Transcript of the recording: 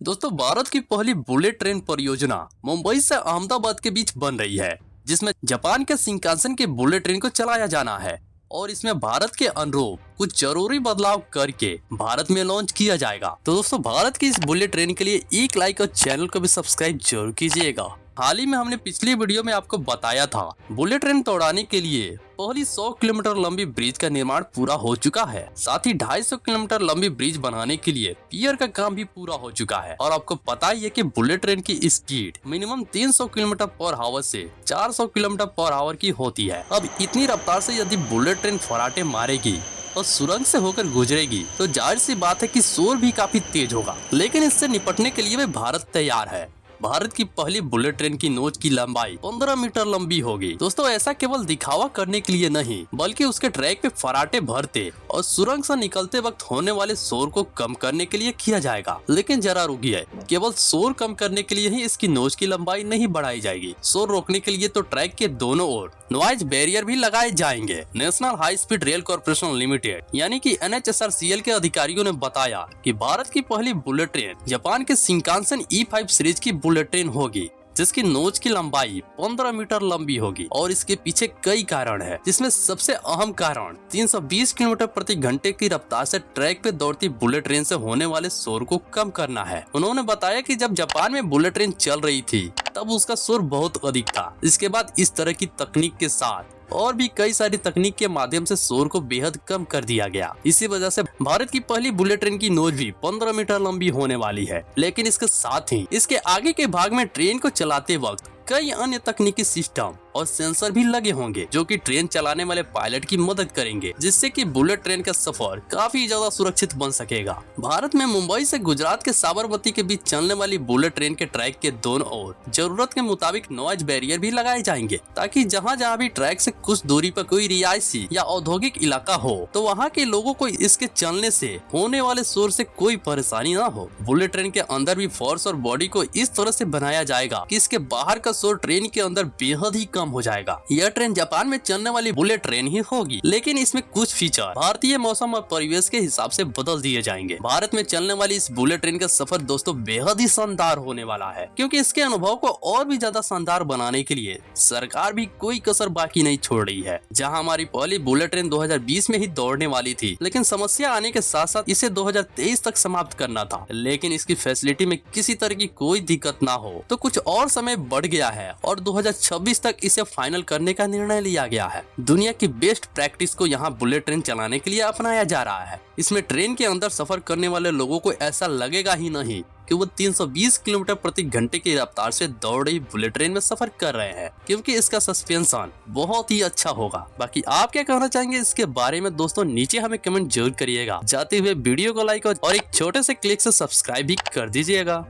दोस्तों, भारत की पहली बुलेट ट्रेन परियोजना मुंबई से अहमदाबाद के बीच बन रही है, जिसमें जापान के शिंकानसेन के बुलेट ट्रेन को चलाया जाना है और इसमें भारत के अनुरूप कुछ जरूरी बदलाव करके भारत में लॉन्च किया जाएगा। तो दोस्तों, भारत की इस बुलेट ट्रेन के लिए एक लाइक और चैनल को भी सब्सक्राइब जरूर कीजिएगा। हाल ही में हमने पिछली वीडियो में आपको बताया था, बुलेट ट्रेन दौड़ाने के लिए पहली 100 किलोमीटर लंबी ब्रिज का निर्माण पूरा हो चुका है। साथ ही 250 किलोमीटर लंबी ब्रिज बनाने के लिए पियर का काम भी पूरा हो चुका है। और आपको पता ही है कि बुलेट ट्रेन की speed minimum 300 kilometre per hour से 400 किलोमीटर पर आवर की होती है। अब इतनी रफ्तार से यदि बुलेट ट्रेन फराटे मारेगी और सुरंग से होकर गुजरेगी तो जाहिर सी बात है कि शोर भी काफी तेज होगा, लेकिन इससे निपटने के लिए भारत तैयार है। भारत की पहली बुलेट ट्रेन की नोच की लंबाई 15 मीटर लंबी होगी। दोस्तों, ऐसा केवल दिखावा करने के लिए नहीं, बल्कि उसके ट्रैक पे फराटे भरते और सुरंग से निकलते वक्त होने वाले शोर को कम करने के लिए किया जाएगा। लेकिन जरा रुकिए, केवल शोर कम करने के लिए ही इसकी नोच की लंबाई नहीं बढ़ाई जाएगी। शोर रोकने के लिए तो ट्रैक के दोनों ओर नॉइज बैरियर भी लगाए जाएंगे। National high speed rail corporation limited यानी कि NHSRCL के अधिकारियों ने बताया कि भारत की पहली बुलेट ट्रेन जापान के शिंकानसेन E5 सीरीज की बुलेट ट्रेन होगी, जिसकी नोच की लंबाई 15 मीटर लंबी होगी। और इसके पीछे कई कारण हैं, जिसमें सबसे अहम कारण 320 किलोमीटर प्रति घंटे की रफ्तार से ट्रैक पे दौड़ती बुलेट ट्रेन से होने वाले शोर को कम करना है। उन्होंने बताया कि जब जापान में बुलेट ट्रेन चल रही थी तब उसका शोर बहुत अधिक था। इसके बाद इस तरह की तकनीक के साथ और भी कई सारी तकनीक के माध्यम से शोर को बेहद कम कर दिया गया। इसी वजह से भारत की पहली बुलेट ट्रेन की नोच भी 15 मीटर लंबी होने वाली है। लेकिन इसके साथ ही इसके आगे के भाग में ट्रेन को चलाते वक्त कई अन्य तकनीकी सिस्टम और सेंसर भी लगे होंगे, जो कि ट्रेन चलाने वाले पायलट की मदद करेंगे, जिससे कि बुलेट ट्रेन का सफर काफी ज्यादा सुरक्षित बन सकेगा। भारत में मुंबई से गुजरात के साबरमती के बीच चलने वाली बुलेट ट्रेन के ट्रैक के दोनों ओर जरूरत के मुताबिक नॉइज बैरियर भी लगाए जाएंगे, ताकि जहाँ जहाँ भी ट्रैक से कुछ दूरी पर कोई रिहायशी या औद्योगिक इलाका हो तो वहाँ के लोगों को इसके चलने से होने वाले शोर से कोई परेशानी न हो। बुलेट ट्रेन के अंदर भी फोर्स और बॉडी को इस तरह से बनाया जाएगा कि इसके बाहर का शोर ट्रेन के अंदर बेहद ही कम हो जाएगा। यह ट्रेन जापान में चलने वाली बुलेट ट्रेन ही होगी, लेकिन इसमें कुछ फीचर भारतीय मौसम और परिवेश के हिसाब से बदल दिए जाएंगे। भारत में चलने वाली इस बुलेट ट्रेन का सफर दोस्तों बेहद ही शानदार होने वाला है, क्योंकि इसके अनुभव को और भी ज्यादा शानदार बनाने के लिए सरकार भी कोई कसर बाकी नहीं छोड़ रही है। जहां हमारी पहली बुलेट ट्रेन 2020 में ही दौड़ने वाली थी, लेकिन समस्या आने के साथ साथ इसे 2023 तक समाप्त करना था। लेकिन इसकी फैसिलिटी में किसी तरह की कोई दिक्कत ना हो तो कुछ और समय बढ़ गया है और 2026 तक इसे फाइनल करने का निर्णय लिया गया है। दुनिया की बेस्ट प्रैक्टिस को यहाँ बुलेट ट्रेन चलाने के लिए अपनाया जा रहा है। इसमें ट्रेन के अंदर सफर करने वाले लोगों को ऐसा लगेगा ही नहीं कि वो 320 किलोमीटर प्रति घंटे की रफ्तार से दौड़ रही बुलेट ट्रेन में सफर कर रहे हैं, क्योंकि इसका सस्पेंशन बहुत ही अच्छा होगा। बाकी आप क्या कहना चाहेंगे इसके बारे में दोस्तों, नीचे हमें कमेंट जरूर करिएगा। जाते हुए वीडियो को लाइक और एक छोटे से क्लिक से सब्सक्राइब भी कर दीजिएगा।